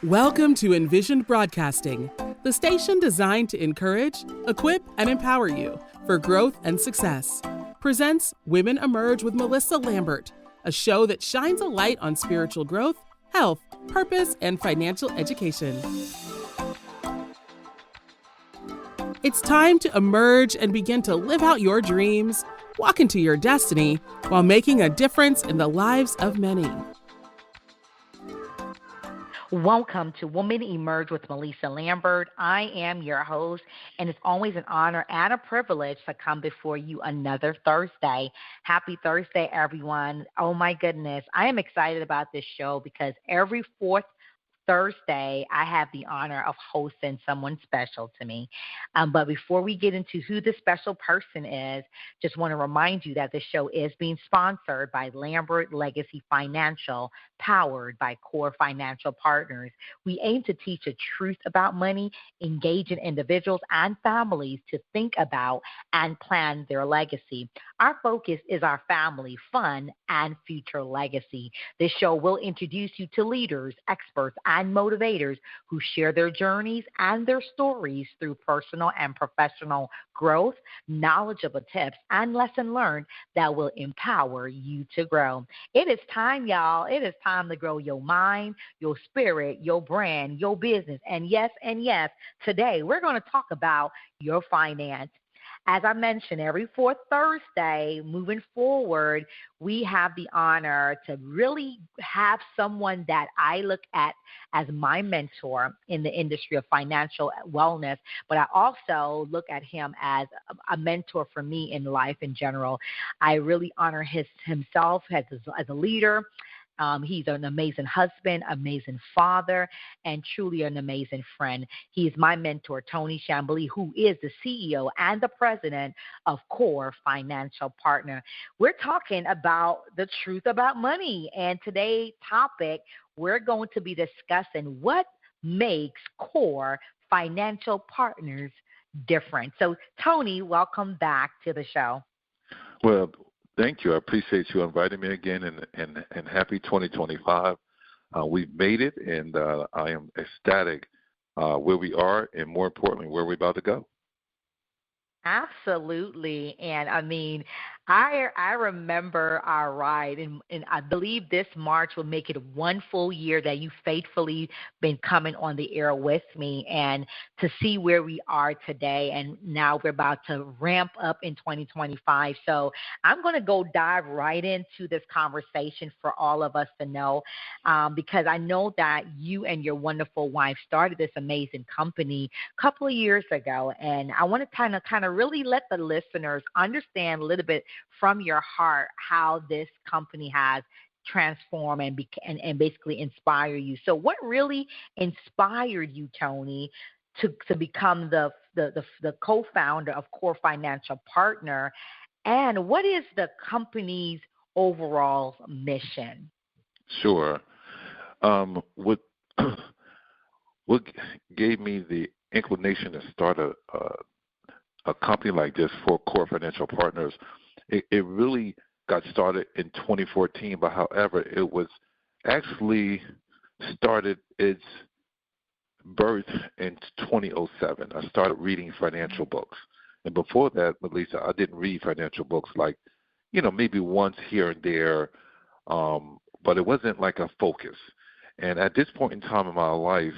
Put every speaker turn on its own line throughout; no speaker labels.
Welcome to Envisioned Broadcasting, the station designed to encourage, equip, and empower you for growth and success. Presents Women Emerge with Mellisa Lambert, a show that shines a light on spiritual growth, health, purpose, and financial education. It's time to emerge and begin to live out your dreams, walk into your destiny, while making a difference in the lives of many.
Welcome to Women Emerge with Mellisa Lambert. I am your host, and it's always an honor and a privilege to come before you another Thursday. Happy Thursday, everyone. Oh, my goodness. I am excited about this show because every fourth Thursday, I have the honor of hosting someone special to me. But before we get into who the special person is, just want to remind you that this show is being sponsored by Lambert Legacy Financial, powered by Core Financial Partners. We aim to teach the truth about money, engaging individuals and families to think about and plan their legacy. Our focus is our family, fun, and future legacy. This show will introduce you to leaders, experts, and motivators who share their journeys and their stories through personal and professional growth, knowledgeable tips, and lesson learned that will empower you to grow. It is time, y'all. It is time to grow your mind, your spirit, your brand, your business. And yes, today we're going to talk about your finance. As I mentioned, every fourth Thursday, moving forward, we have the honor to really have someone that I look at as my mentor in the industry of financial wellness, but I also look at him as a mentor for me in life in general. I really honor himself as a leader. He's an amazing husband, amazing father, and truly an amazing friend. He is my mentor, Tony Chamblee, who is the CEO and the president of Core Financial Partner. We're talking about the truth about money, and today's topic, we're going to be discussing what makes Core Financial Partners different. So, Tony, welcome back to the show.
Well, thank you. I appreciate you inviting me again, and happy 2025. We've made it, and I am ecstatic where we are, and more importantly, where we're about to go.
Absolutely. And I mean, I remember our ride, and I believe this March will make it 1 full year that you faithfully been coming on the air with me, and to see where we are today. And now we're about to ramp up in 2025. So I'm going to go dive right into this conversation for all of us to know, because I know that you and your wonderful wife started this amazing company a couple of years ago. And I want to kind of really let the listeners understand a little bit from your heart how this company has transformed and basically inspire you. So what really inspired you, Tony, to become the co-founder of Core Financial Partner, and what is the company's overall mission?
Sure. What gave me the inclination to start a company like this for Core Financial Partners, it really got started in 2014, but however, it was actually started its birth in 2007. I started reading financial books. And before that, Mellisa, I didn't read financial books like, maybe once here and there, but it wasn't like a focus. And at this point in time in my life,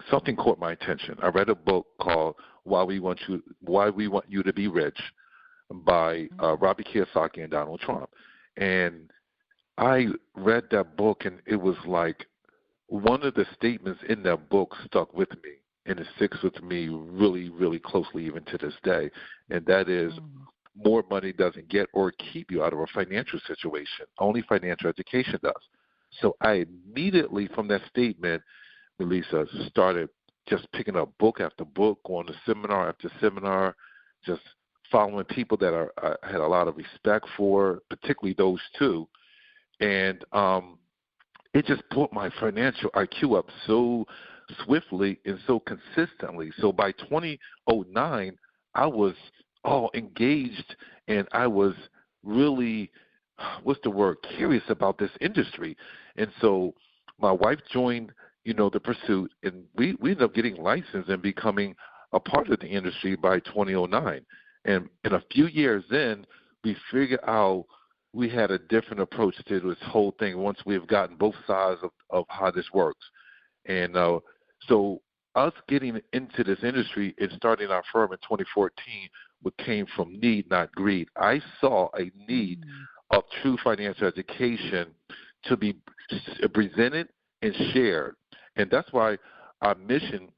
something caught my attention. I read a book called Why We Want You to Be Rich by Robert Kiyosaki and Donald Trump. And I read that book, and it was like one of the statements in that book stuck with me, and it sticks with me really, really closely even to this day. And that is, more money doesn't get or keep you out of a financial situation. Only financial education does. So I immediately, from that statement, Mellisa, started just picking up book after book, going to seminar after seminar, just following people that I had a lot of respect for, particularly those two. And it just put my financial IQ up so swiftly and so consistently. So by 2009, I was all engaged, and I was really, curious about this industry. And so my wife joined, the pursuit, and we ended up getting licensed and becoming a part of the industry by 2009. And in a few years in, we figured out we had a different approach to this whole thing once we've gotten both sides of how this works. And so us getting into this industry and starting our firm in 2014, what came from need, not greed. I saw a need of true financial education to be presented and shared. And that's why our mission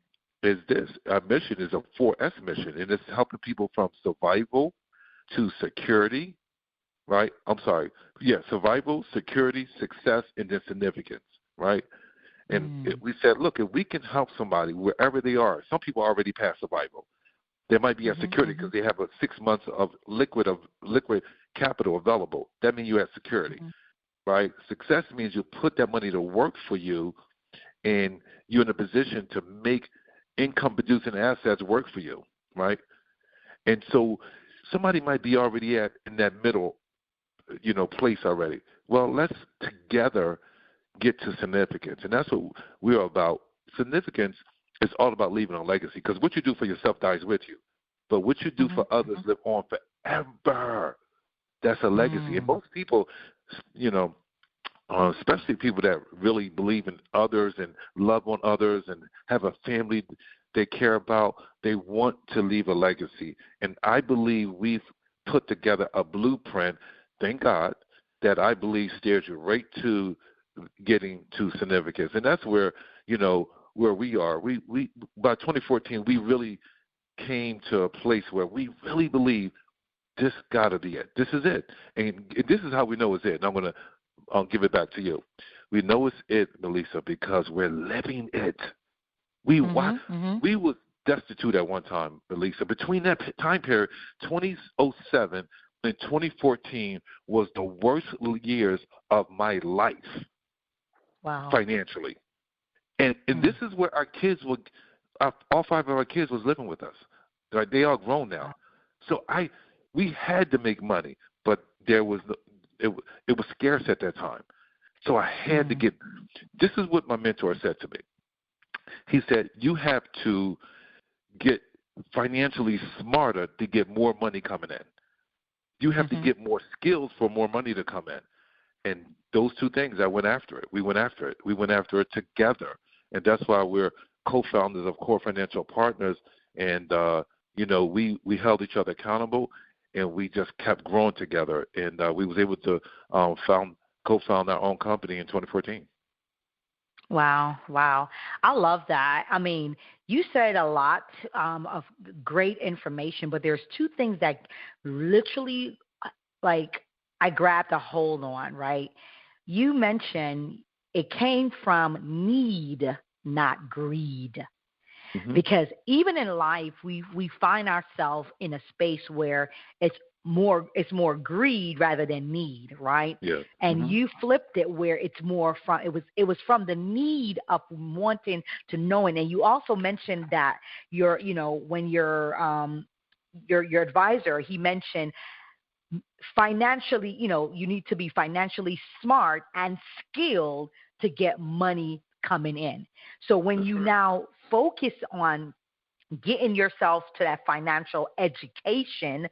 is this. Our mission is a 4S mission, and it's helping people from survival to security, right? Survival, security, success, and then significance, right? And we said, look, if we can help somebody wherever they are, some people already past survival. They might be at security because they have 6 months of liquid capital available. That means you're at security, right? Success means you put that money to work for you, and you're in a position to make income-producing assets work for you, right? And so somebody might be already in that middle, place already. Well, let's together get to significance, and that's what we're about. Significance is all about leaving a legacy, because what you do for yourself dies with you, but what you do for others live on forever. That's a legacy. And most people, especially people that really believe in others and love on others and have a family they care about, they want to leave a legacy. And I believe we've put together a blueprint, thank God, that I believe steers you right to getting to significance. And that's where, where we are. We by 2014, we really came to a place where we really believe this got to be it. This is it. And this is how we know it's it. And I'm going to give it back to you. We know it's it, Mellisa, because we're living it. We was destitute at one time, Mellisa. Between that time period, 2007 and 2014 was the worst years of my life.
Wow.
Financially. And this is where our kids all 5 of our kids was living with us. Right? They are grown now. So we had to make money, but it was scarce at that time. So I had to this is what my mentor said to me. He said, you have to get financially smarter to get more money coming in. You have to get more skills for more money to come in. And those two things, I went after it. We went after it. We went after it together. And that's why we're co-founders of Core Financial Partners. And, we held each other accountable, and we just kept growing together. And we was able to co-found our own company in 2014.
Wow. I love that. I mean, you said a lot of great information, but there's 2 things that literally, I grabbed a hold on, right? You mentioned it came from need, not greed. Because even in life, we find ourselves in a space where it's more greed rather than need, right?
Yeah.
And you flipped it where it's more from it was from the need of wanting to knowing. And you also mentioned that when your advisor, he mentioned financially, you need to be financially smart and skilled to get money coming in. So when you now focus on getting yourself to that financial education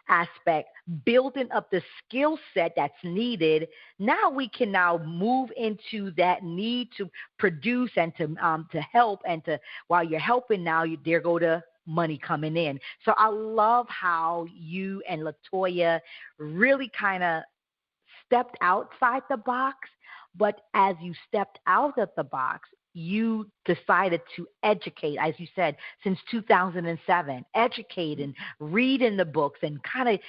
aspect, building up the skill set that's needed, now we can now move into that need to produce and to help, and to while you're helping now, there go to money coming in. So I love how you and LaToya really kind of stepped outside the box, but as you stepped out of the box, you decided to educate, as you said, since 2007, educate and read in the books and kind of,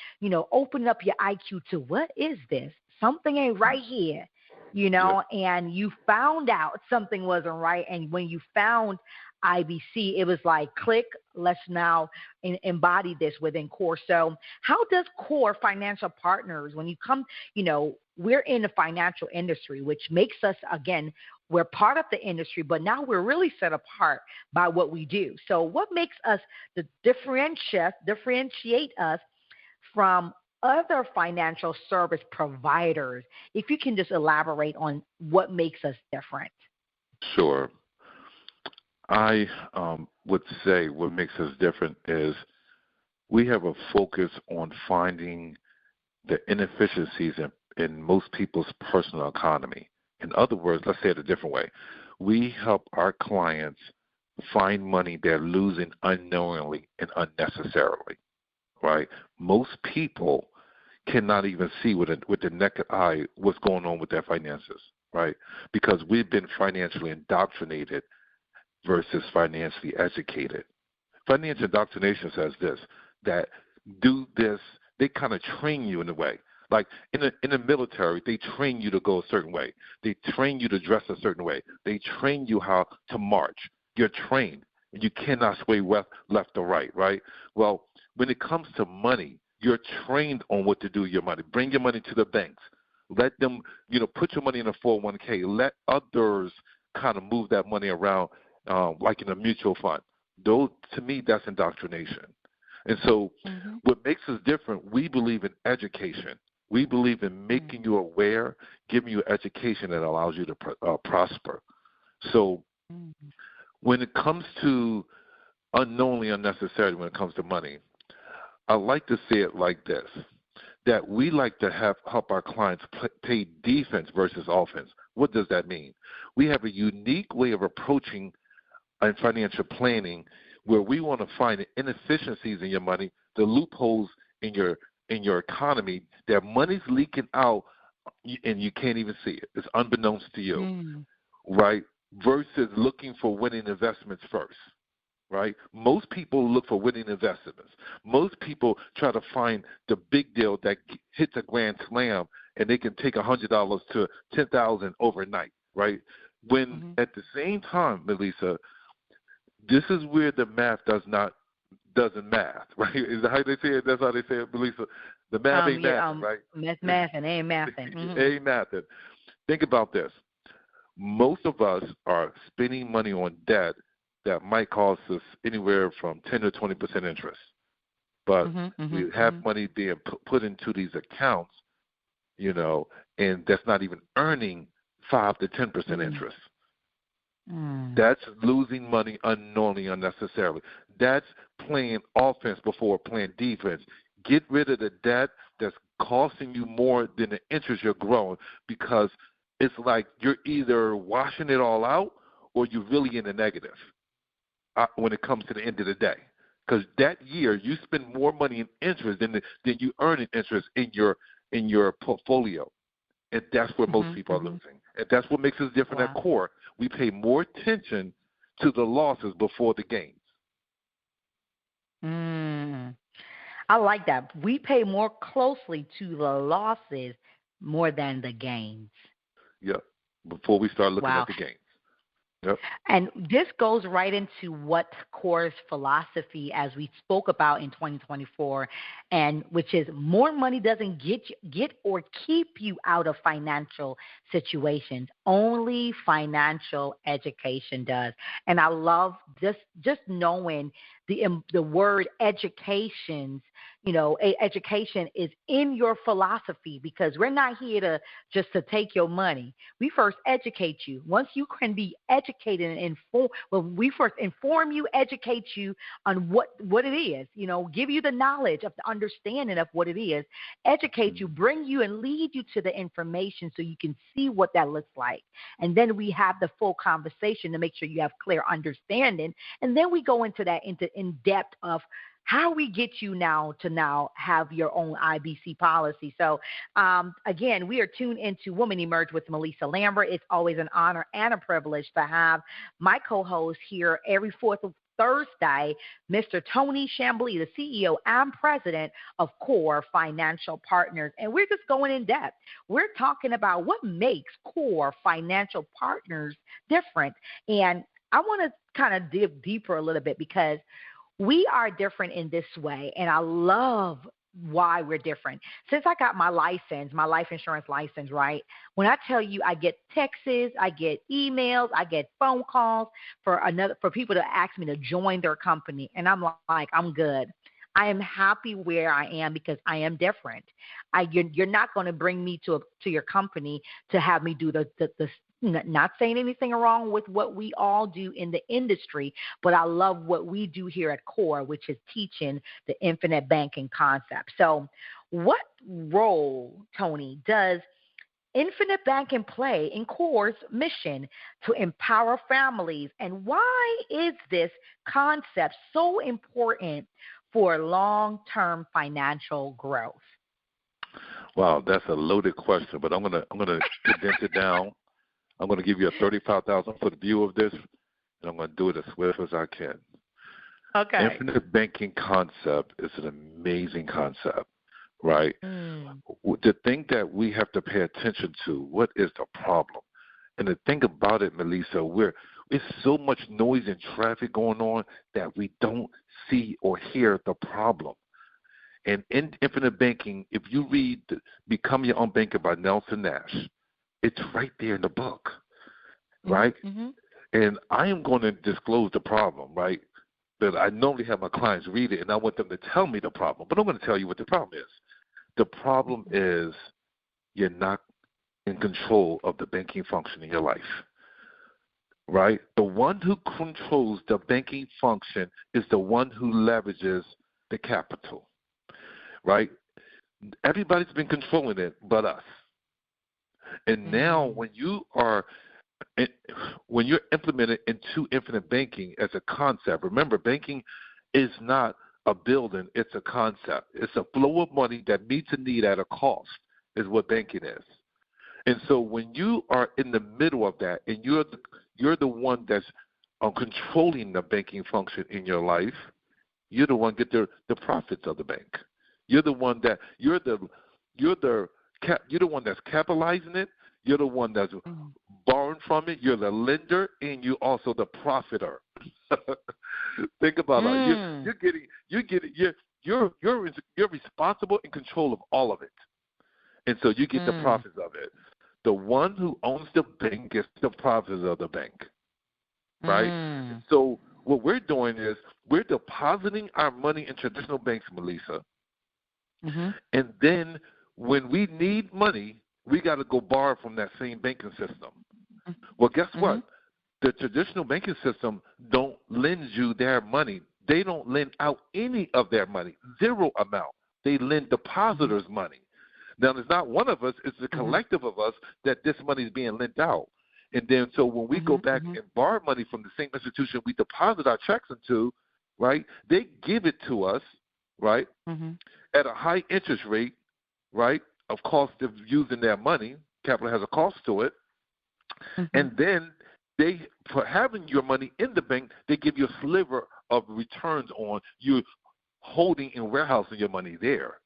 open up your IQ to what is this? Something ain't right here, and you found out something wasn't right. And when you found IBC, it was like, click, let's now embody this within Core. So how does Core Financial Partners, when you come, we're in the financial industry, which makes us, again, we're part of the industry, but now we're really set apart by what we do. So what makes us differentiate us from other financial service providers? If you can just elaborate on what makes us different.
Sure. I would say what makes us different is we have a focus on finding the inefficiencies in most people's personal economy. In other words, let's say it a different way. We help our clients find money they're losing unknowingly and unnecessarily, right? Most people cannot even see with the naked eye what's going on with their finances, right? Because we've been financially indoctrinated versus financially educated. Financial indoctrination says this, that do this, they kind of train you in a way. Like in the military, they train you to go a certain way. They train you to dress a certain way. They train you how to march. You're trained. You cannot sway left or right, right? Well, when it comes to money, you're trained on what to do with your money. Bring your money to the banks. Let them, put your money in a 401k. Let others kind of move that money around like in a mutual fund. To me, that's indoctrination. And so what makes us different, we believe in education. We believe in making you aware, giving you education that allows you to prosper. So when it comes to unknowingly, unnecessarily, when it comes to money, I like to say it like this, that we like to help our clients play defense versus offense. What does that mean? We have a unique way of approaching financial planning where we want to find the inefficiencies in your money, the loopholes in your economy, that money's leaking out and you can't even see it. It's unbeknownst to you, right? Versus looking for winning investments first, right? Most people look for winning investments. Most people try to find the big deal that hits a grand slam and they can take $100 to $10,000 overnight, right? When at the same time, Mellisa, this is where the math doesn't math, right? Is that how they say it? That's how they say it, Mellisa. The math ain't mathing, right?
That's mathing, ain't mathing.
Ain't mathing. Think about this. Most of us are spending money on debt that might cost us anywhere from 10 to 20% interest. But we have money being put into these accounts, and that's not even earning 5 to 10% interest. That's losing money unknowingly, unnecessarily. That's playing offense before playing defense. Get rid of the debt that's costing you more than the interest you're growing, because it's like you're either washing it all out or you're really in the negative when it comes to the end of the day. Because that year you spend more money in interest than you earn in interest in your portfolio. And that's where most people are losing. And that's what makes us different at Core. We pay more attention to the losses before the gains.
I like that. We pay more closely to the losses more than the gains.
Yep. Before we start looking at the gains. Yep.
And this goes right into what Core's philosophy, as we spoke about in 2024, and which is more money doesn't get or keep you out of financial situations. Only financial education does. And I love just knowing the word education is in your philosophy, because we're not here to take your money. We first educate you. Once you can be educated and informed, we first inform you, educate you on what it is, give you the knowledge of the understanding of what it is, educate you, bring you and lead you to the information so you can see what that looks like. And then we have the full conversation to make sure you have clear understanding. And then we go into in depth of how we get you now have your own IBC policy. So, again, we are tuned into Woman Emerge with Mellisa Lambert. It's always an honor and a privilege to have my co-host here every fourth Thursday, Mr. Tony Chamblee, the CEO and president of Core Financial Partners. And we're just going in depth. We're talking about what makes Core Financial Partners different. And I want to kind of dig deeper a little bit, because we are different in this way, and I love why we're different. Since I got my license, my life insurance license, right, when I tell you I get texts, I get emails, I get phone calls for people to ask me to join their company, and I'm like, I'm good. I am happy where I am because I am different. You're not going to bring me to your company to have me do the not saying anything wrong with what we all do in the industry, but I love what we do here at CORE, which is teaching the infinite banking concept. So what role, Tony, does infinite banking play in CORE's mission to empower families, and why is this concept so important for long-term financial growth?
Wow, that's a loaded question, but I'm gonna condense it down. I'm going to give you a 35,000-foot view of this, and I'm going to do it as swift as I can.
Okay.
Infinite banking concept is an amazing concept, right? The thing that we have to pay attention to, what is the problem? And the thing about it, Mellisa, it's so much noise and traffic going on that we don't see or hear the problem. And in infinite banking, if you read Become Your Own Banker by Nelson Nash, it's right there in the book, right? Mm-hmm. And I am going to disclose the problem, right? But I normally have my clients read it, and I want them to tell me the problem. But I'm going to tell you what the problem is. The problem is you're not in control of the banking function in your life, right? The one who controls the banking function is the one who leverages the capital, right? Everybody's been controlling it but us. And now when you're implemented into infinite banking as a concept, remember, banking is not a building, it's a concept. It's a flow of money that meets a need at a cost is what banking is. And so when you are in the middle of that and you're the one that's controlling the banking function in your life, you're the one get the profits of the bank. You're the one that you're the one that's capitalizing it. You're the one that's borrowing from it. You're the lender, and you're also the profiter. Think about it. You're responsible and control of all of it, and so you get the profits of it. The one who owns the bank gets the profits of the bank, right? So what we're doing is we're depositing our money in traditional banks, Mellisa, and then when we need money, we got to go borrow from that same banking system. Well, guess what? The traditional banking system don't lend you their money. They don't lend out any of their money, zero amount. They lend depositors money. Now, there's not one of us. It's a collective of us that this money is being lent out. And then so when we go back and borrow money from the same institution we deposit our checks into, right, they give it to us, right, at a high interest rate, right, of cost of using their money. Capital has a cost to it. And then for having your money in the bank, they give you a sliver of returns on you holding and warehousing your money there.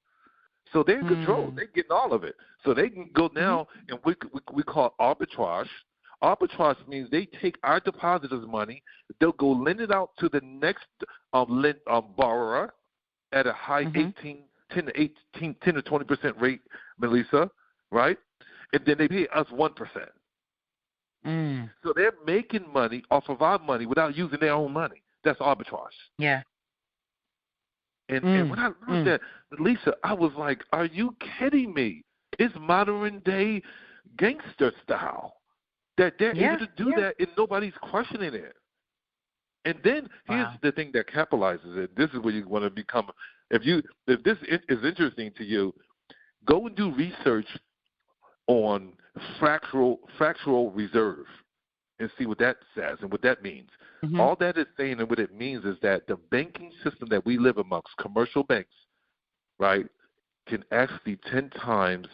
So they're in control. They're getting all of it. So they can go now, and we call it arbitrage. Arbitrage means they take our depositors' money, they'll go lend it out to the next borrower at a high 10 to 20% rate, Mellisa, right? And then they pay us 1%. So they're making money off of our money without using their own money. That's arbitrage.
Yeah.
And when I learned that, Mellisa, I was like, are you kidding me? It's modern day gangster style that they're able to do that and nobody's questioning it. And then here's the thing that capitalizes it. This is where you want to become. If this is interesting to you, go and do research on fractional reserve and see what that says and what that means. All that is saying and what it means is that the banking system that we live amongst, commercial banks, right, can actually 10 times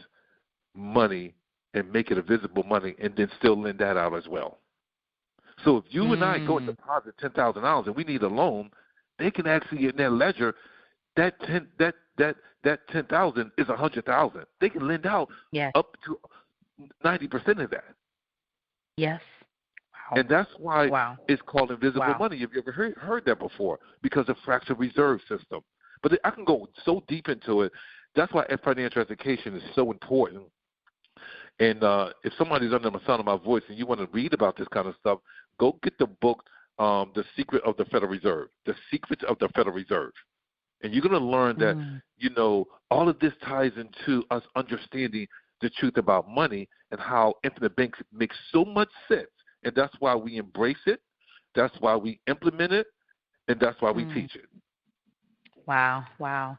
money and make it a visible money and then still lend that out as well. So if you and I go and deposit $10,000 and we need a loan, they can actually in their ledger that 10,000 is 100,000. They can lend out up to 90% of that.
Yes.
And that's why it's called invisible money. Have you ever heard that before? Because of fractional reserve system. But I can go so deep into it. That's why financial education is so important. And if somebody's under the sound of my voice and you want to read about this kind of stuff, go get the book, The Secret of the Federal Reserve. The Secret of the Federal Reserve. And you're going to learn that, all of this ties into us understanding the truth about money and how infinite banks makes so much sense. And that's why we embrace it. That's why we implement it. And that's why we teach it.
Wow.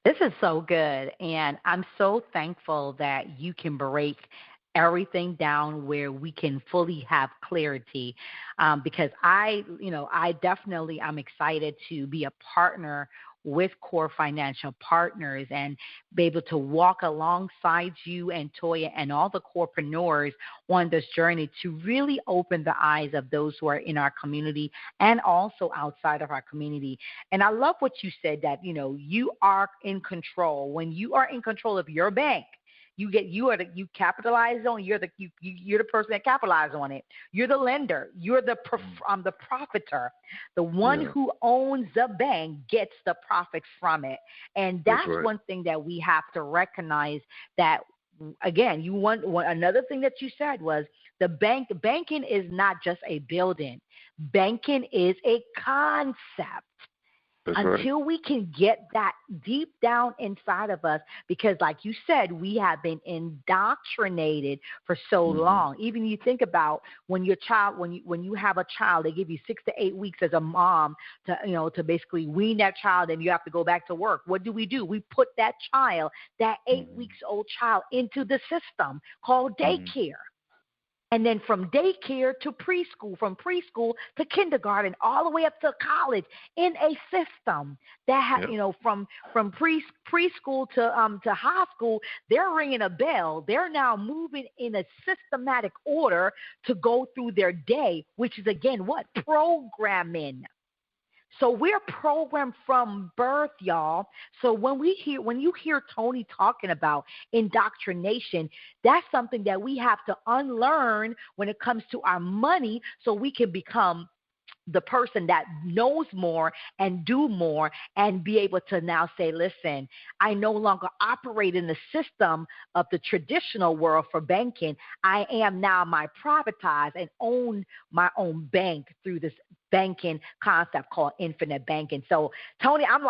This is so good. And I'm so thankful that you can break everything down where we can fully have clarity, because I'm excited to be a partner with Core Financial Partners and be able to walk alongside you and Toya and all the corepreneurs on this journey to really open the eyes of those who are in our community and also outside of our community. And I love what you said, that, you are in control. When you are in control of your bank, you capitalize on. You're the person that capitalizes on it. You're the lender. You're the profiter. The one who owns the bank gets the profit from it. And that's
right.
One thing that we have to recognize. That again, another thing that you said was banking is not just a building. Banking is a concept.
That's
Until
right.
we can get that deep down inside of us, because like you said, we have been indoctrinated for so long. Even you think about when you have a child, they give you 6 to 8 weeks as a mom to basically wean that child, and you have to go back to work. What do? We put that 8 weeks old child into the system called daycare. And then from daycare to preschool, from preschool to kindergarten, all the way up to college, in a system that from preschool to high school, they're ringing a bell. They're now moving in a systematic order to go through their day, which is again what? Programming. So we're programmed from birth, y'all. So when you hear Tony talking about indoctrination, that's something that we have to unlearn when it comes to our money, so we can become the person that knows more and do more and be able to now say, listen, I no longer operate in the system of the traditional world for banking. I am now my privatized and own my own bank through this banking concept called infinite banking. So, Tony, I'm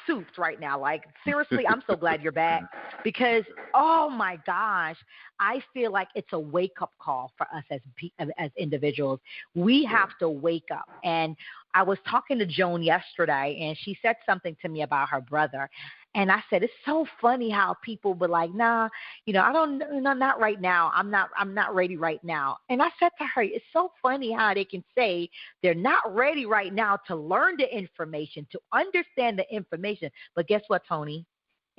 souped right now. Like, seriously, I'm so glad you're back, because, oh, my gosh, I feel like it's a wake-up call for us as individuals. We have to wake up. And I was talking to Joan yesterday, and she said something to me about her brother. And I said, it's so funny how people were like, nah, not right now. I'm not ready right now. And I said to her, it's so funny how they can say they're not ready right now to learn the information, to understand the information. But guess what, Tony?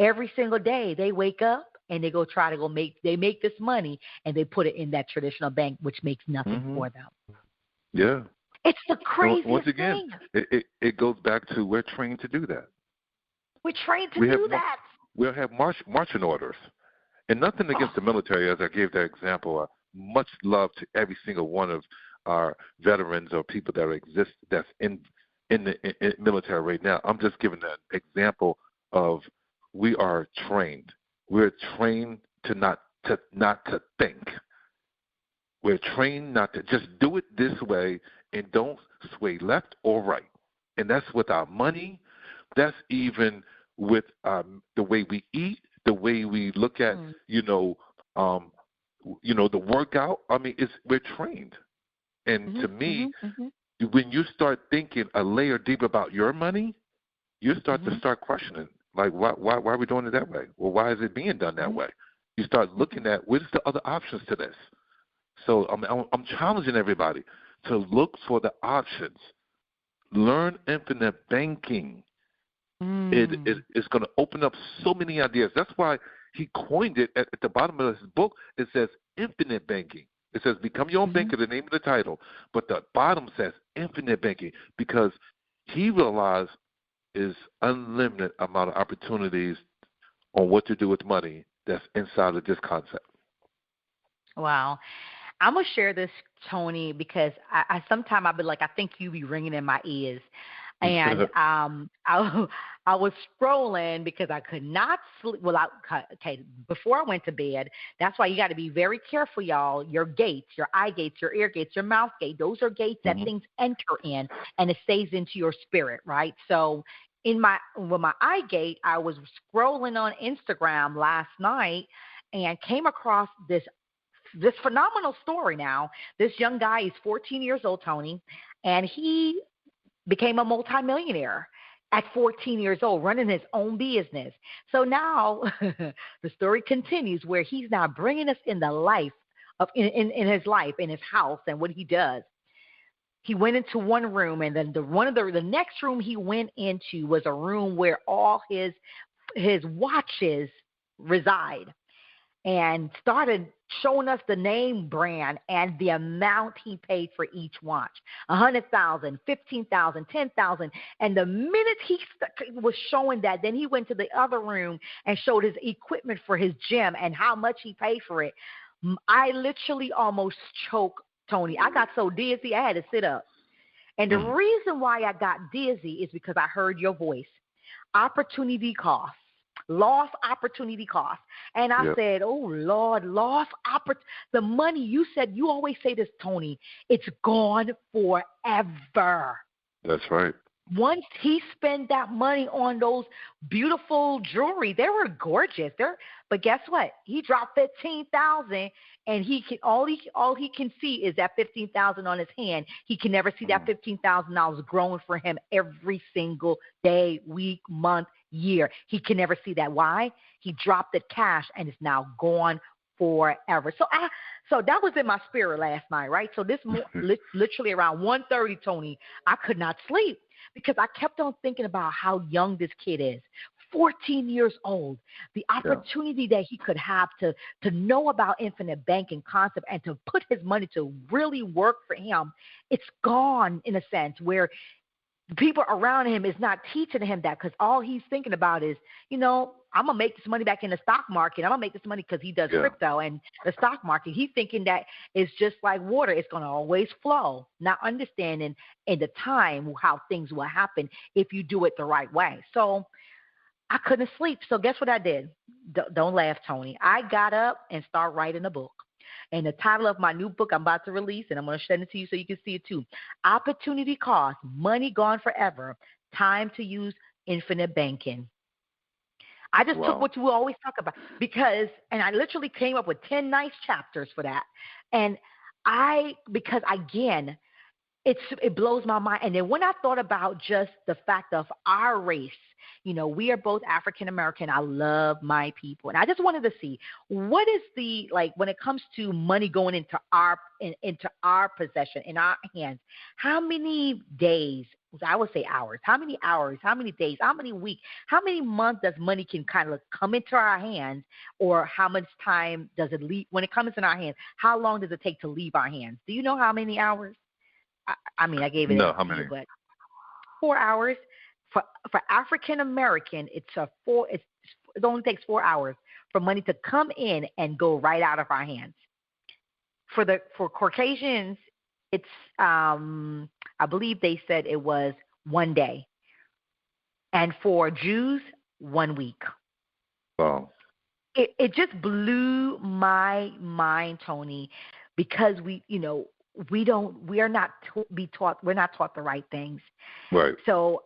Every single day they wake up and they make this money, and they put it in that traditional bank, which makes nothing for them.
Yeah.
It's the craziest
Once again,
thing.
It goes back to we're trained to do that.
We're trained to do that.
We'll have marching orders. And nothing against the military, as I gave that example. Much love to every single one of our veterans or people that exist that's in the military right now. I'm just giving an example of we are trained. We're trained to not to think. We're trained not to just do it this way and don't sway left or right. And that's with our money. That's even with the way we eat, the way we look at, the workout. I mean, we're trained. And to me, when you start thinking a layer deep about your money, you start questioning, like, why are we doing it that way? Well, why is it being done that way? You start looking at what is the other options to this. So I'm challenging everybody to look for the options. Learn infinite banking. It's going to open up so many ideas. That's why he coined it at the bottom of his book. It says infinite banking. It says become your own banker, the name of the title. But the bottom says infinite banking, because he realized is unlimited amount of opportunities on what to do with money that's inside of this concept.
Wow. I'm going to share this, Tony, because I sometimes I'll be like, I think you be ringing in my ears. And I was scrolling because I could not sleep. Well, before I went to bed, that's why you got to be very careful, y'all. Your gates, your eye gates, your ear gates, your mouth gate, those are gates that things enter in, and it stays into your spirit, right? So with my eye gate, I was scrolling on Instagram last night and came across this phenomenal story now. This young guy is 14 years old, Tony, and he became a multimillionaire at 14 years old, running his own business. So now the story continues where he's now bringing us in the life of in his life, in his house, and what he does. He went into one room, and then the next room he went into was a room where all his watches reside, and started showing us the name brand and the amount he paid for each watch. 100,000, 15,000, 10,000. And the minute he was showing that, then he went to the other room and showed his equipment for his gym and how much he paid for it. I literally almost choked, Tony. I got so dizzy, I had to sit up. And the reason why I got dizzy is because I heard your voice. Opportunity cost. Lost opportunity cost. And I said, oh, Lord, lost opportunity. The money, you said, you always say this, Tony, it's gone forever.
That's right.
Once he spent that money on those beautiful jewelry, they were gorgeous. But guess what? He dropped 15,000, and all he can see is that 15,000 on his hand. He can never see that $15,000 growing for him every single day, week, month, year. He can never see that. Why? He dropped it cash, and it's now gone forever. So that was in my spirit last night, right? So this literally around 1:30, Tony, I could not sleep because I kept on thinking about how young this kid is. 14 years old, the opportunity that he could have to know about infinite banking concept and to put his money to really work for him, it's gone in a sense where the people around him is not teaching him that, because all he's thinking about is, I'm going to make this money back in the stock market. I'm going to make this money because he does crypto and the stock market. He's thinking that it's just like water. It's going to always flow, not understanding in the time how things will happen if you do it the right way. So I couldn't sleep. So guess what I did? Don't laugh, Tony. I got up and started writing a book. And the title of my new book I'm about to release, and I'm going to send it to you so you can see it too. Opportunity Cost, Money Gone Forever, Time to Use Infinite Banking. I just took what you always talk about and I literally came up with 10 nice chapters for that. And because again, it blows my mind. And then when I thought about just the fact of our race, we are both African American. I love my people. And I just wanted to see what is when it comes to money going into our possession, in our hands, how many days, I would say hours, how many days, how many weeks, how many months does money can kind of come into our hands, or how much time does it leave when it comes in our hands? How long does it take to leave our hands? Do you know how many hours? I gave it.
No, how many?
But 4 hours. For African American, it only takes 4 hours for money to come in and go right out of our hands. For Caucasians, it's I believe they said it was 1 day, and for Jews, 1 week.
Wow.
It just blew my mind, Tony, because we're not taught the right things.
Right.
So,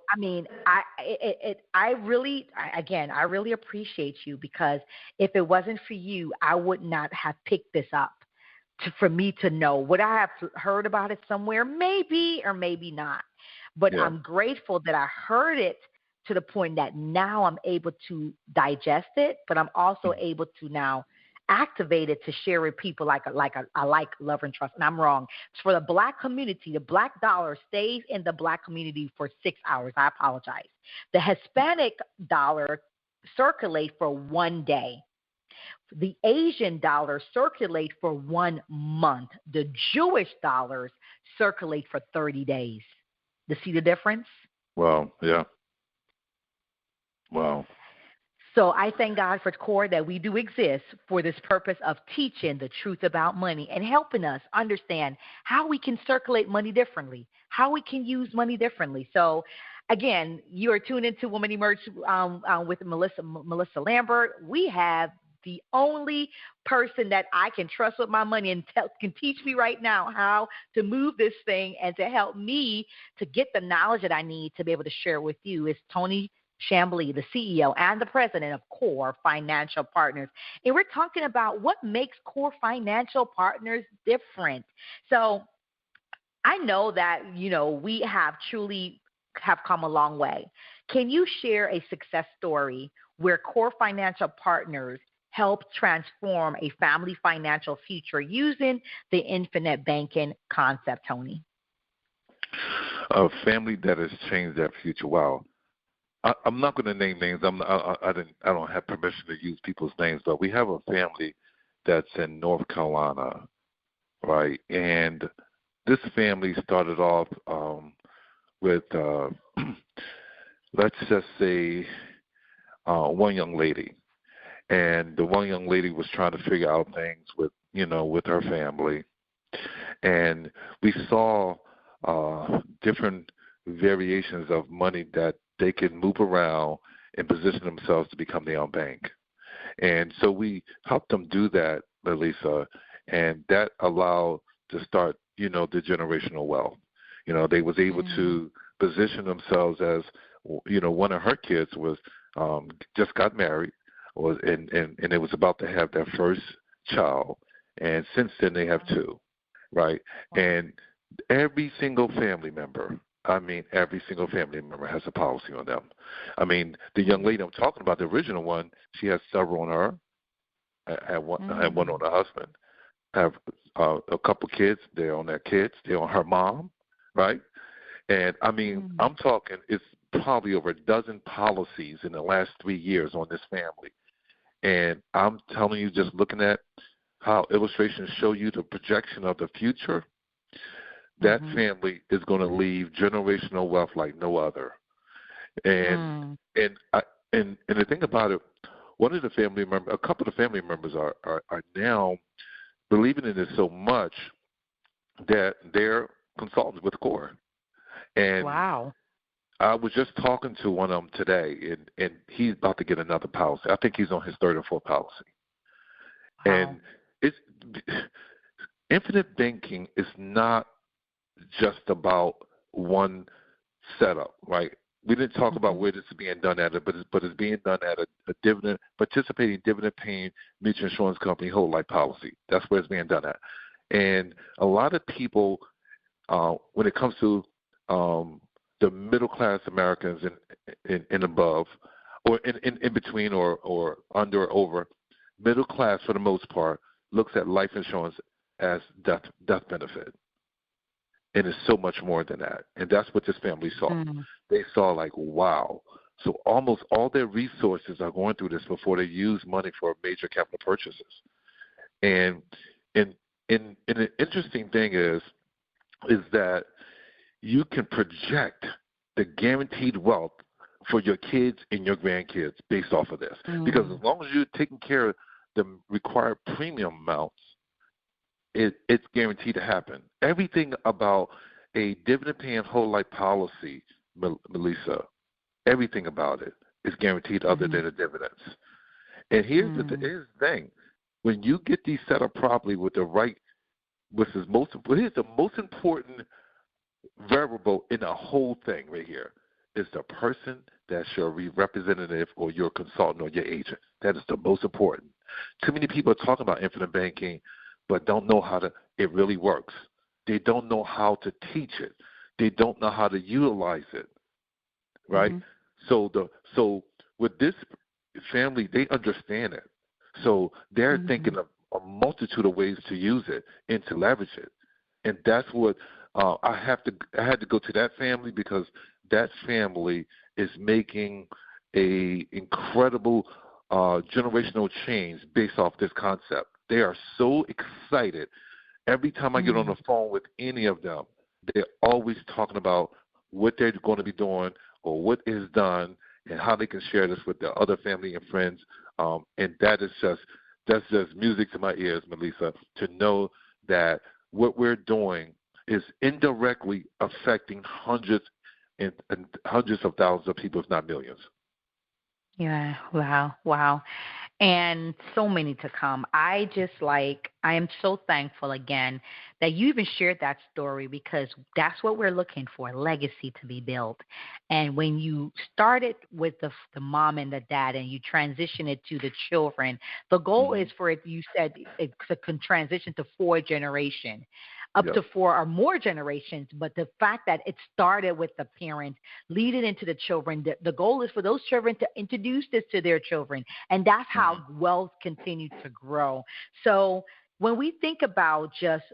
I really appreciate you, because if it wasn't for you, I would not have picked this up for me to know. Would I have heard about it somewhere? Maybe or maybe not. But I'm grateful that I heard it to the point that now I'm able to digest it, but I'm also able to now activated to share with people I like, love, and trust. And I'm wrong. For the Black community, the Black dollar stays in the Black community for 6 hours. I apologize. The Hispanic dollar circulate for 1 day. The Asian dollar circulate for 1 month. The Jewish dollars circulate for 30 days. You see the difference?
Wow. Yeah. Wow.
So I thank God for CORE that we do exist for this purpose of teaching the truth about money and helping us understand how we can circulate money differently, how we can use money differently. So, again, you are tuned into Woman Emerge with Mellisa Lambert. We have the only person that I can trust with my money and can teach me right now how to move this thing and to help me to get the knowledge that I need to be able to share with you is Tony Chamblee, the CEO and the president of Core Financial Partners. And we're talking about what makes Core Financial Partners different. So I know that, we have truly have come a long way. Can you share a success story where Core Financial Partners helped transform a family financial future using the infinite banking concept, Tony?
A family that has changed their future. Wow. I'm not going to name names. I don't have permission to use people's names, but we have a family that's in North Carolina, right? And this family started off with, let's just say, one young lady, and the one young lady was trying to figure out things with her family, and we saw different variations of money that they can move around and position themselves to become their own bank. And so we helped them do that, Mellisa, and that allowed to start, the generational wealth. They was able to position themselves as, one of her kids was just got married, and it was about to have their first child, and since then they have two, right? And every single family member has a policy on them. The young lady I'm talking about, the original one, she has several on her. I had one on her husband. I have a couple kids. They're on their kids. They're on her mom, right? And I'm talking, it's probably over a dozen policies in the last 3 years on this family. And I'm telling you, just looking at how illustrations show you the projection of the future, that family is going to leave generational wealth like no other. And the thing about it, a couple of the family members are now believing in this so much that they're consultants with Core. And
wow.
I was just talking to one of them today, and he's about to get another policy. I think he's on his third or fourth policy. Wow. And it's infinite banking is not just about one setup, right? We didn't talk about where this is being done at, but it's being done at a participating dividend-paying mutual insurance company whole life policy. That's where it's being done at. And a lot of people, when it comes to the middle-class Americans and above, or in between or under or over, middle class for the most part looks at life insurance as death benefit. And it's so much more than that. And that's what this family saw. They saw like, wow. So almost all their resources are going through this before they use money for major capital purchases. And an interesting thing is that you can project the guaranteed wealth for your kids and your grandkids based off of this. Because as long as you're taking care of the required premium amounts, it's guaranteed to happen. Everything about a dividend-paying whole life policy, Mellisa, everything about it is guaranteed other than the dividends. And here's the thing. When you get these set up properly with the right, here's the most important variable in the whole thing right here is the person that's your representative or your consultant or your agent. That is the most important. Too many people are talking about infinite banking but don't know how it really works. They don't know how to teach it. They don't know how to utilize it, right? So with this family, they understand it. So they're thinking of a multitude of ways to use it and to leverage it. And that's what I had to go to that family, because that family is making a incredible generational change based off this concept. They are so excited. Every time I get on the phone with any of them, they're always talking about what they're going to be doing or what is done and how they can share this with their other family and friends. And that's just music to my ears, Mellisa, to know that what we're doing is indirectly affecting hundreds and hundreds of thousands of people, if not millions.
Yeah, wow. and so many to come. I am so thankful again that you even shared that story, because that's what we're looking for, legacy to be built. And when you started with the mom and the dad and you transition it to the children, the goal is for it, you said it can transition to 4 generations, up
Yep.
to 4 or more generations. But the fact that it started with the parents, leading into the children, the goal is for those children to introduce this to their children. And that's how wealth continues to grow. So when we think about just,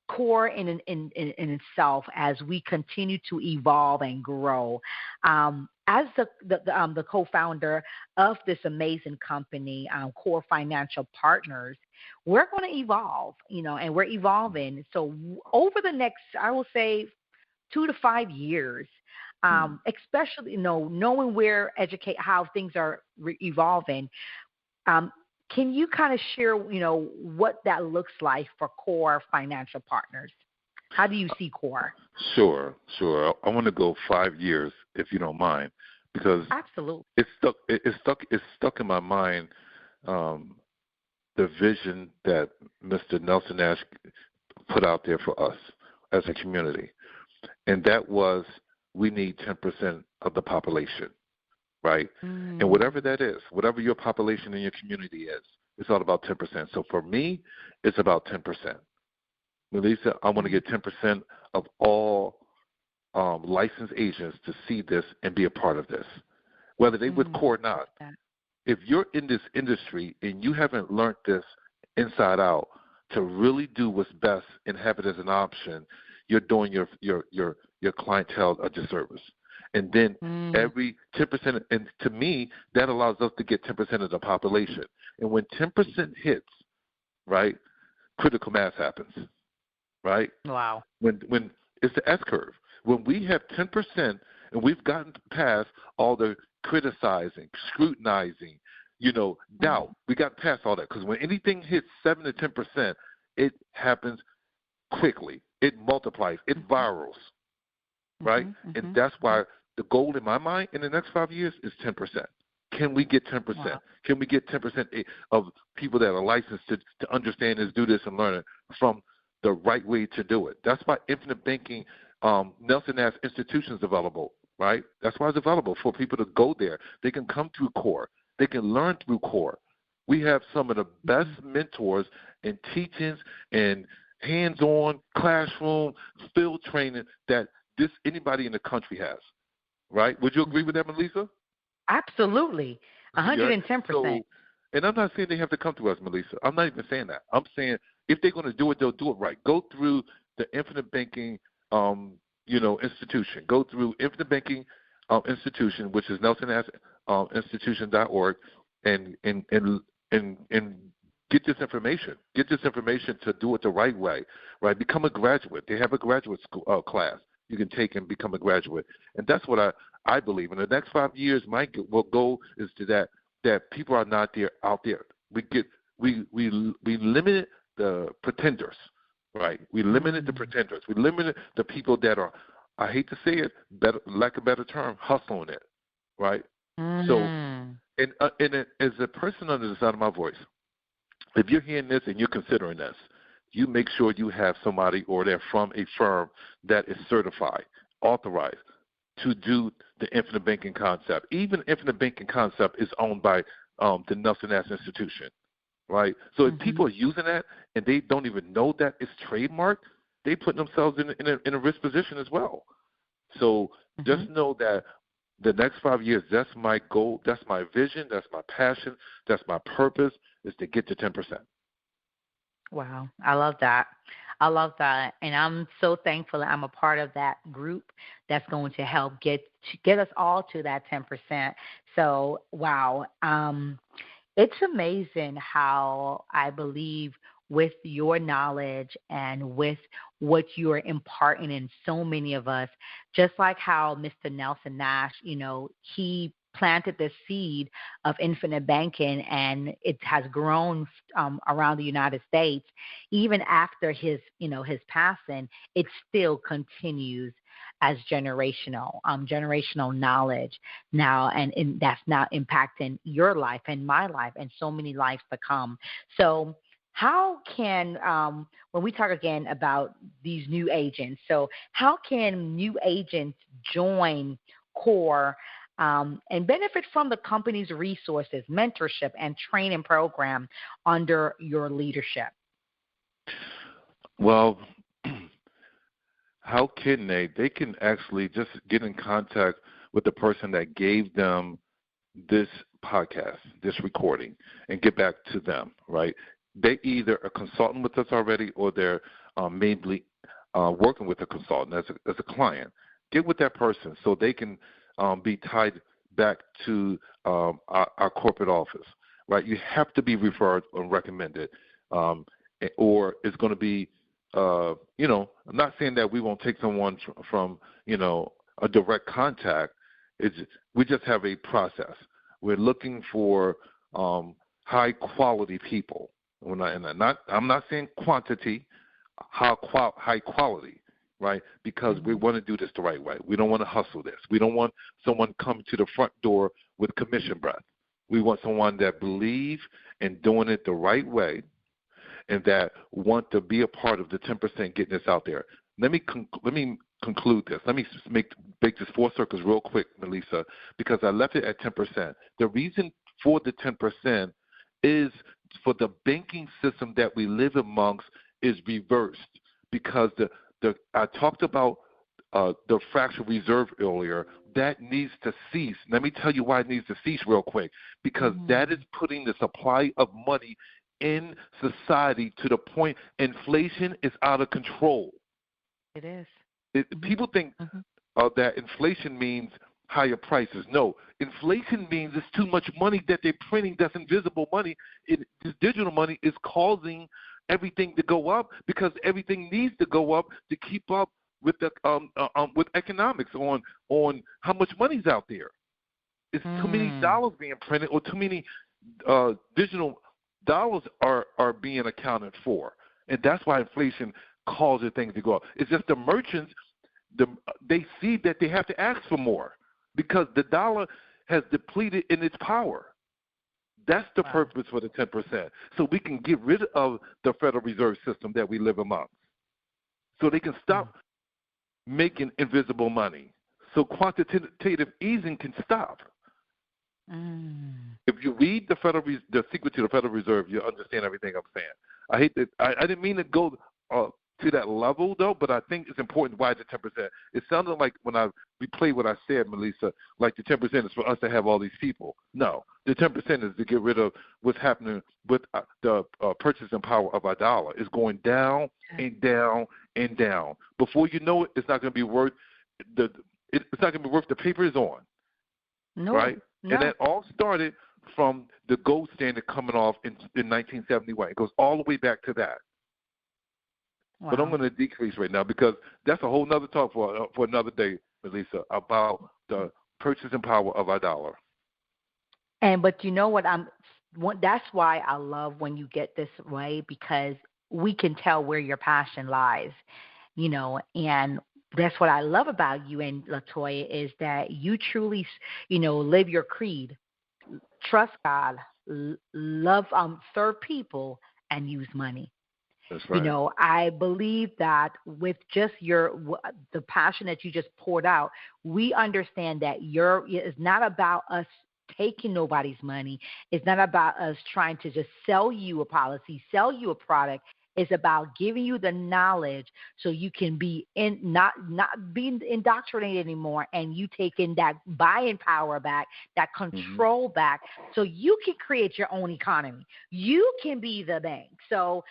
core in itself, as we continue to evolve and grow, as the co-founder of this amazing company, Core Financial Partners, we're going to evolve, and we're evolving. So over the next, I will say, 2 to 5 years, especially, knowing how things are evolving, can you kind of share, what that looks like for Core Financial Partners? How do you see Core?
Sure. I want to go 5 years, if you don't mind, because
Absolutely.
It's stuck in my mind. The vision that Mr. Nelson Nash put out there for us as a community, and that was, we need 10% of the population, right? And whatever that is, whatever your population in your community is, it's all about 10%. So for me, it's about 10%. Mellisa, I want to get 10% of all licensed agents to see this and be a part of this, whether they with Core or not. If you're in this industry and you haven't learned this inside out to really do what's best and have it as an option, you're doing your clientele a disservice. And then every 10%, and to me, that allows us to get 10% of the population. And when 10% hits, right, critical mass happens, right?
Wow.
When it's the S curve. When we have 10% and we've gotten past all the criticizing, scrutinizing, doubt, we got past all that. Because when anything hits 7 to 10%, it happens quickly. It multiplies. It virals, right? And that's why the goal in my mind in the next 5 years is 10%. Can we get 10%? Wow. Can we get 10% of people that are licensed to understand this, do this, and learn it from the right way to do it? That's why infinite banking, Nelson Nash Institution is available, right? That's why it's available for people to go there. They can come through Core. They can learn through Core. We have some of the best mentors and teachings and hands-on classroom field training that anybody in the country has, right? Would you agree with that, Mellisa?
Absolutely, 110%.
So, and I'm not saying they have to come to us, Mellisa. I'm not even saying that. I'm saying if they're going to do it, they'll do it right. Go through the Infinite Banking, institution. Go through Infinite Banking Institution, which is NelsonNashInstitution.org, and get this information. Get this information to do it the right way, right? Become a graduate. They have a graduate school class you can take and become a graduate. And that's what I believe. In the next 5 years, my goal is to that people are not out there. We limited the pretenders, right? We limited the pretenders. We limited the people that are, I hate to say it, lack of a better term, hustling it, right? So, and as a person under the sound of my voice, if you're hearing this and you're considering this, you make sure you have somebody or they're from a firm that is certified, authorized to do the infinite banking concept. Even infinite banking concept is owned by the Nelson Nash Institution, right? So if people are using that and they don't even know that it's trademarked, they put themselves in a risk position as well. So just know that the next 5 years, that's my goal, that's my vision, that's my passion, that's my purpose, is to get to 10%.
Wow. I love that. And I'm so thankful that I'm a part of that group that's going to help get us all to that 10%. So, wow. It's amazing how I believe with your knowledge and with what you are imparting in so many of us, just like how Mr. Nelson Nash, he planted the seed of infinite banking, and it has grown around the United States. Even after his passing, it still continues. as generational knowledge now, and that's now impacting your life and my life and so many lives to come. So how can, when we talk again about these new agents, so how can new agents join CORE and benefit from the company's resources, mentorship, and training program under your leadership?
Well, how can they? They can actually just get in contact with the person that gave them this podcast, this recording, and get back to them, right? They either are consulting with us already or they're mainly working with a consultant as a client. Get with that person so they can be tied back to our corporate office, right? You have to be referred or recommended, or it's going to be, I'm not saying that we won't take someone from a direct contact. We just have a process. We're looking for high quality people. I'm not saying quantity, high quality, right? Because we want to do this the right way. We don't want to hustle this. We don't want someone coming to the front door with commission breath. We want someone that believes in doing it the right way and that want to be a part of the 10% getting this out there. Let me conclude this. Let me make this four circles real quick, Mellisa, because I left it at 10%. The reason for the 10% is for the banking system that we live amongst is reversed, because I talked about the fractional reserve earlier. That needs to cease. Let me tell you why it needs to cease real quick, because that is putting the supply of money in society to the point inflation is out of control.
It is.
People think that inflation means higher prices. No, inflation means it's too much money that they're printing. That's invisible money. This digital money is causing everything to go up, because everything needs to go up to keep up with the with economics on how much money's out there. It's too many dollars being printed, or too many digital dollars are being accounted for, and that's why inflation causes things to go up. It's just the merchants, they see that they have to ask for more because the dollar has depleted in its power. That's the purpose for the 10%, so we can get rid of the Federal Reserve System that we live amongst, so they can stop making invisible money, so quantitative easing can stop. If you read the Secret to the Federal Reserve, you'll understand everything I'm saying. I hate that. I didn't mean to go to that level, though, but I think it's important why the 10%. It sounded like when I replayed what I said, Mellisa, like the 10% is for us to have all these people. No, the 10% is to get rid of what's happening with the purchasing power of our dollar. It's going down and down and down. Before you know it, it's not going to be worth it's not going to be worth the paper it's on.
No,
right?
No.
And that all started from the gold standard coming off in 1971. It goes all the way back to that. Wow. But I'm going to decrease right now because that's a whole nother talk for another day, Mellisa, about the purchasing power of our dollar.
But you know what? That's why I love when you get this way, because we can tell where your passion lies, and that's what I love about you and LaToya is that you truly, live your creed, trust God, love, serve people, and use money.
That's right.
I believe that with just the passion that you just poured out, we understand that it's not about us taking nobody's money. It's not about us trying to just sell you a policy, sell you a product. It's about giving you the knowledge so you can be not being indoctrinated anymore, and you taking that buying power back, that control back, so you can create your own economy. You can be the bank. So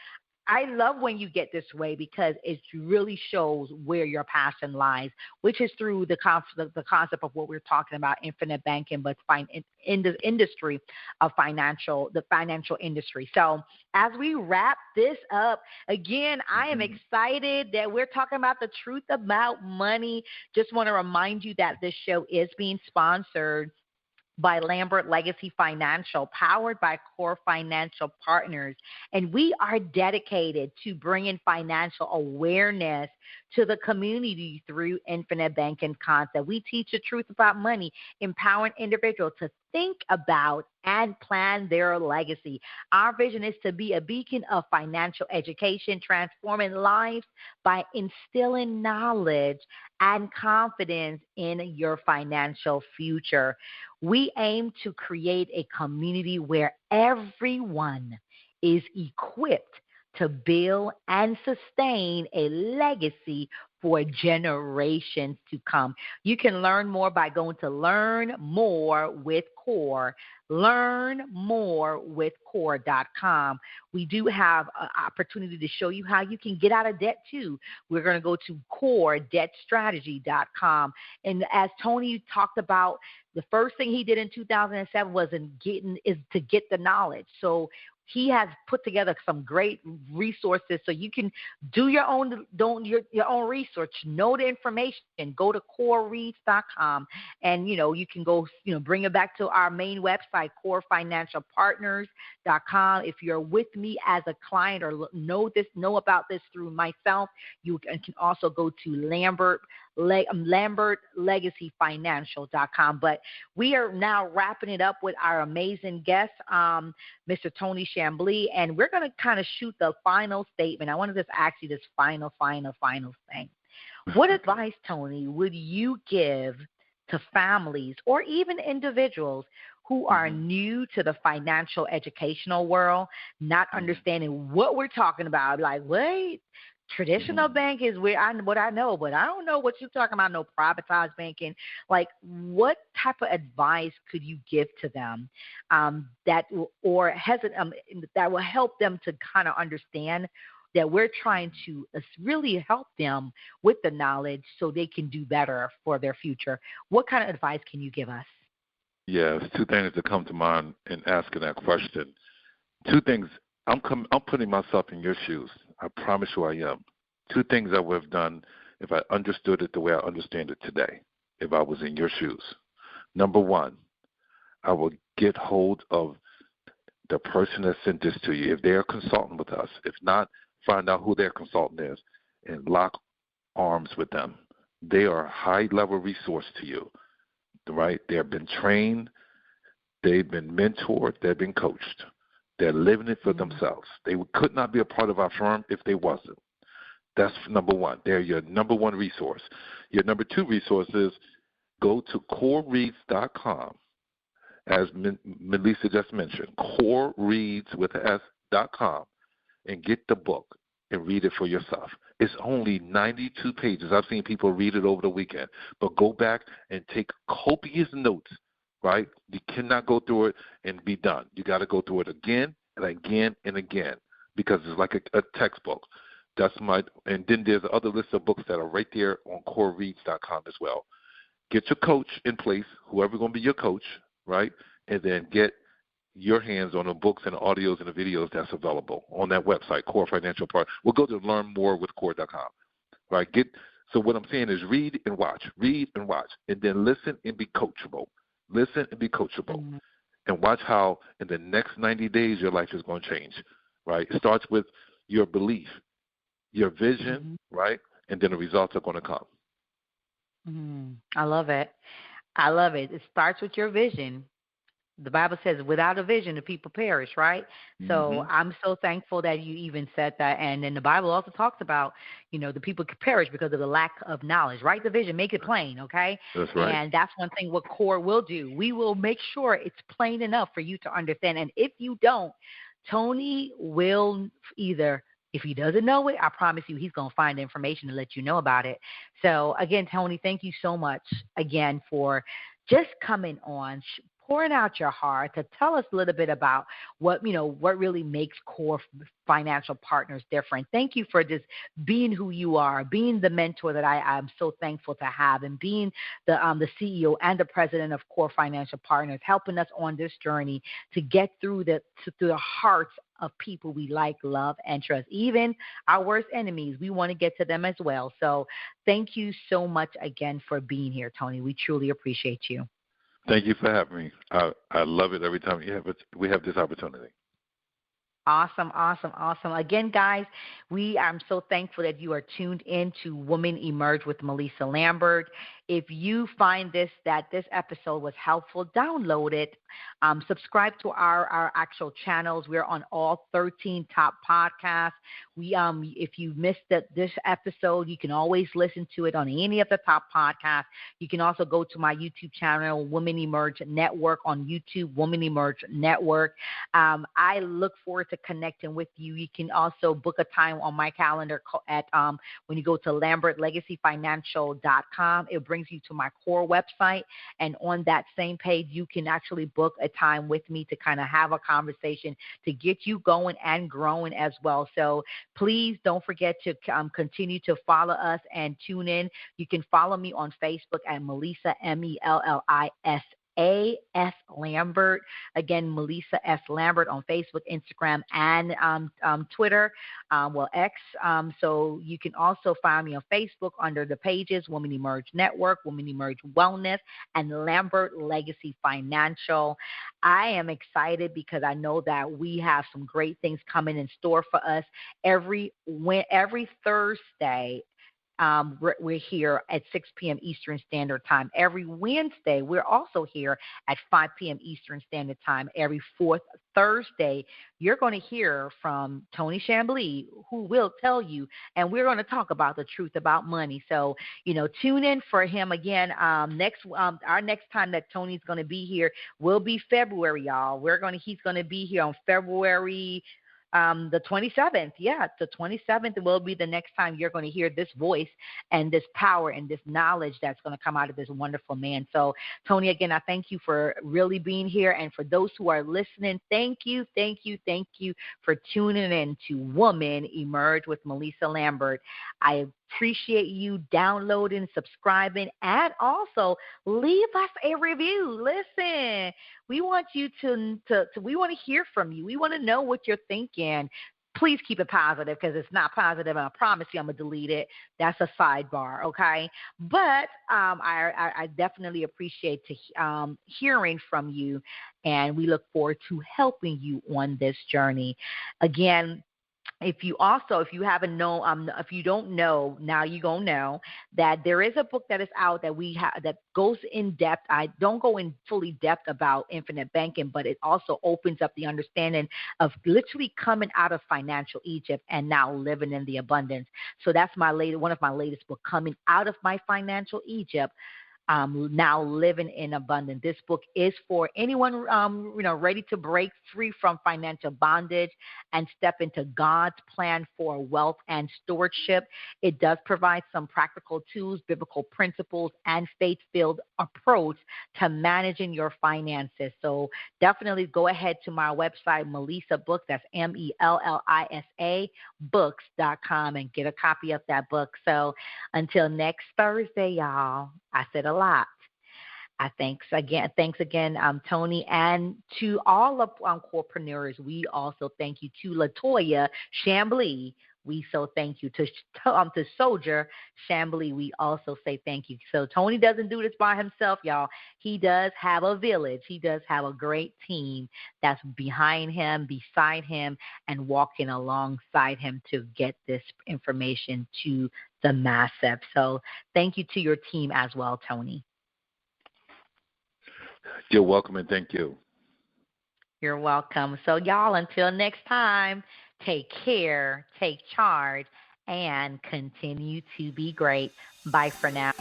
I love when you get this way because it really shows where your passion lies, which is through the concept of what we're talking about, infinite banking, but in the industry of the financial industry. So as we wrap this up, again, I am excited that we're talking about the truth about money. Just want to remind you that this show is being sponsored by Lambert Legacy Financial, powered by Core Financial Partners. And we are dedicated to bringing financial awareness to the community through Infinite Banking Concept. We teach the truth about money, empowering individuals to think about and plan their legacy. Our vision is to be a beacon of financial education, transforming lives by instilling knowledge and confidence in your financial future. We aim to create a community where everyone is equipped to build and sustain a legacy for generations to come. You can learn more by going to Learn More with Core. LearnMoreWithCore.com. We do have an opportunity to show you how you can get out of debt too. We're going to go to CoreDebtStrategy.com. And as Tony talked about, the first thing he did in 2007 was to get the knowledge. So he has put together some great resources so you can do your own research, know the information, go to corereads.com, and, you can go, bring it back to our main website, corefinancialpartners.com. If you're with me as a client or know about this through myself, you can also go to LambertLegacyFinancial.com. But we are now wrapping it up with our amazing guest, Mr. Tony Chamblee, and we're going to kind of shoot the final statement. I want to just ask you this final thing. What advice, Tony, would you give to families or even individuals who are new to the financial educational world, not understanding what we're talking about? Like, wait, traditional bank is what I know, but I don't know what you're talking about, no privatized banking. Like, what type of advice could you give to them that will help them to kind of understand that we're trying to really help them with the knowledge so they can do better for their future? What kind of advice can you give us?
Yes, two things that come to mind in asking that question. Two things. I'm putting myself in your shoes. I promise you I am. Two things I would have done if I understood it the way I understand it today, if I was in your shoes. Number one, I will get hold of the person that sent this to you. If they're a consultant with us, if not, find out who their consultant is and lock arms with them. They are a high-level resource to you, right? They have been trained. They've been mentored. They've been coached. They're living it for themselves. They could not be a part of our firm if they wasn't. That's number one. They're your number one resource. Your number two resource is go to corereads.com, as Mellisa just mentioned, corereads.com, and get the book and read it for yourself. It's only 92 pages. I've seen people read it over the weekend. But go back and take copious notes. Right? You cannot go through it and be done. You got to go through it again and again and again because it's like a textbook. And then there's other list of books that are right there on corereads.com as well. Get your coach in place, whoever's going to be your coach, right? And then get your hands on the books and the audios and the videos that's available on that website, Core Financial Partners. We'll go to learnmorewithcore.com, right? So what I'm saying is read and watch, and then listen and be coachable. Listen and be coachable, and watch how in the next 90 days your life is going to change, right? It starts with your belief, your vision, right? And then the results are going to come.
I love it. It starts with your vision. The Bible says without a vision, the people perish, right? So I'm so thankful that you even said that. And then the Bible also talks about, the people could perish because of the lack of knowledge. Write the vision, make it plain, okay?
That's right.
And that's one thing what Core will do. We will make sure it's plain enough for you to understand. And if you don't, Tony will either, if he doesn't know it, I promise you he's going to find the information to let you know about it. So, again, Tony, thank you so much, again, for just coming on, pouring out your heart to tell us a little bit about what really makes Core Financial Partners different. Thank you for just being who you are, being the mentor that I'm so thankful to have, and being the CEO and the president of Core Financial Partners, helping us on this journey to get through the hearts of people we like, love, and trust. Even our worst enemies, we want to get to them as well. So thank you so much again for being here, Tony. We truly appreciate you.
Thank you for having me. I love it every time we have this opportunity.
Awesome. Again, guys, I'm so thankful that you are tuned in to Women Emerge with Mellisa Lambert. If you find that this episode was helpful, download it. Subscribe to our actual channels. We're on all 13 top podcasts. If you missed this episode, you can always listen to it on any of the top podcasts. You can also go to my YouTube channel, Women Emerge Network on YouTube, Women Emerge Network. I look forward to connecting with you. You can also book a time on my calendar at when you go to LambertLegacyFinancial.com. It brings you to my core website, and on that same page, you can actually book a time with me to kind of have a conversation to get you going and growing as well. So please don't forget to continue to follow us and tune in. You can follow me on Facebook at Mellisa, Mellisa S. Lambert. Again, Mellisa S. Lambert on Facebook, Instagram, and Twitter, X. So you can also find me on Facebook under the pages Women Emerge Network, Women Emerge Wellness, and Lambert Legacy Financial. I am excited because I know that we have some great things coming in store for us every Thursday. We're here at 6 p.m. Eastern Standard Time. Every Wednesday, we're also here at 5 p.m. Eastern Standard Time. Every fourth Thursday, you're going to hear from Tony Chamblee, who will tell you, and we're going to talk about the truth about money. So, tune in for him again. Our next time that Tony's going to be here will be February, y'all. He's going to be here on February the 27th. Yeah, the 27th will be the next time you're going to hear this voice and this power and this knowledge that's going to come out of this wonderful man. So, Tony, again, I thank you for really being here. And for those who are listening, thank you for tuning in to Woman Emerge with Mellisa Lambert. I appreciate you downloading, subscribing, and also leave us a review. Listen, we want you we want to hear from you. We want to know what you're thinking. Please keep it positive, because it's not positive, and I promise you I'm going to delete it. That's a sidebar, okay? But I definitely appreciate hearing from you, and we look forward to helping you on this journey. Again, if you don't know, now you're going to know that there is a book that is out that that goes in depth. I don't go in fully depth about infinite banking, but it also opens up the understanding of literally coming out of financial Egypt and now living in the abundance. So that's one of my latest books, Coming Out of My Financial Egypt, now living in abundance. This book is for anyone, ready to break free from financial bondage and step into God's plan for wealth and stewardship. It does provide some practical tools, biblical principles, and faith-filled approach to managing your finances. So definitely go ahead to my website, Mellisa Books, that's Mellisa books.com, and get a copy of that book. So until next Thursday, y'all, I said a lot. Thanks again, Tony, and to all of corpreneurs. We also thank you to Latoya Chamblee. We so thank you to Soldier Chamblee. We also say thank you. So Tony doesn't do this by himself, y'all. He does have a village. He does have a great team that's behind him, beside him, and walking alongside him to get this information to the massive. So thank you to your team as well, Tony.
You're welcome, and thank you.
You're welcome. So y'all, until next time, take care, take charge, and continue to be great. Bye for now.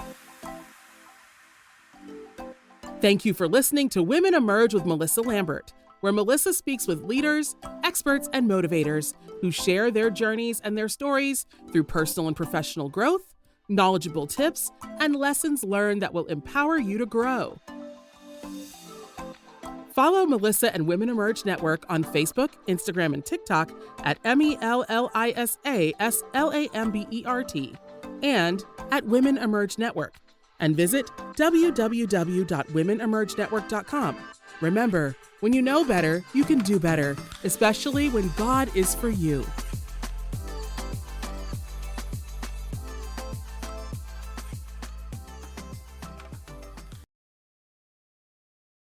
Thank you for listening to Women Emerge with Mellisa Lambert, where Mellisa speaks with leaders, experts, and motivators who share their journeys and their stories through personal and professional growth, knowledgeable tips, and lessons learned that will empower you to grow. Follow Mellisa and Women Emerge Network on Facebook, Instagram, and TikTok at MELLISA SLAMBERT and at Women Emerge Network. And visit www.womenemergenetwork.com. Remember, when you know better, you can do better, especially when God is for you.